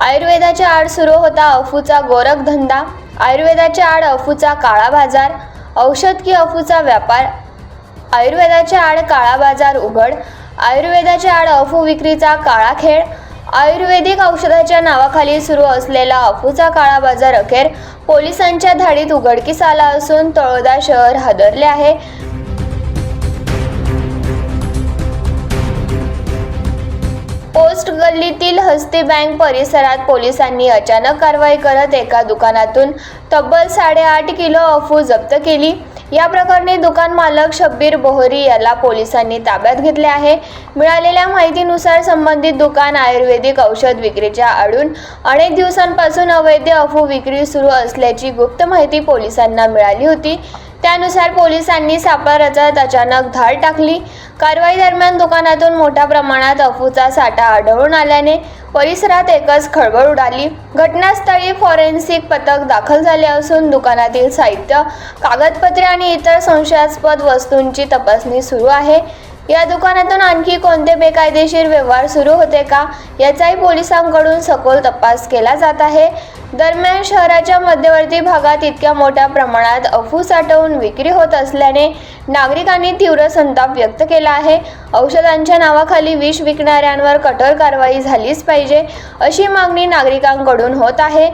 आयुर्वेदाच्या आड सुरू होता अफूचा गोरखधंदा। आयुर्वेदाच्या आड अफूचा काळा बाजार। औषध की अफूचा व्यापार। आयुर्वेदाच्या आड काळा बाजार उघड। आयुर्वेदाच्या आड अफू विक्रीचा काळा खेळ। आयुर्वेदिक औषधाच्या नावाखाली सुरू असलेला अफूचा काळा बाजार अखेर पोलिसांच्या धाडीत उघडकीस आला असून तळोदा शहर हादरले आहे। पोस्ट गल्लीतील हस्ती बँक परिसरात पोलिसांनी अचानक कारवाई करत एका दुकानातून तब्बल 8.5 किलो अफू जप्त केली। या प्रकरणी दुकान मालक शब्बीर बोहरी याला पोलिसांनी ताब्यात घेतले आहे। मिळालेल्या माहितीनुसार संबंधित दुकान आयुर्वेदिक औषध विक्रीच्या आडून अनेक दिवसांपासून अवैध अफू विक्री सुरू असल्याची गुप्त माहिती पोलिसांना मिळाली होती। त्यानुसार पोलिसांनी सापळा रचत अचानक धाड टाकली। कारवाई दरम्यान दुकानातून मोठ्या प्रमाणात अफूचा साठा आढळून आल्याने परिसरात एकच खळबळ उडाली। घटनास्थळी फॉरेन्सिक पथक दाखल झाले असून दुकानातील साहित्य, कागदपत्रे आणि इतर संशयास्पद वस्तूंची तपासणी सुरू आहे। या दुकानातून आणखी कोणते बेकायदेशीर व्यवहार सुरू होते का याचाही पोलिसांकडून सखोल तपास केला जात आहे। दरम्यान शहराच्या मध्यवर्ती भागात इतक्या मोठ्या प्रमाणात अफू साठवून विक्री होत असल्याने नागरिकांनी तीव्र संताप व्यक्त केला आहे। औषधांच्या नावाखाली विष विकणाऱ्यांवर कठोर कारवाई झालीच पाहिजे अशी मागणी नागरिकांकडून होत आहे।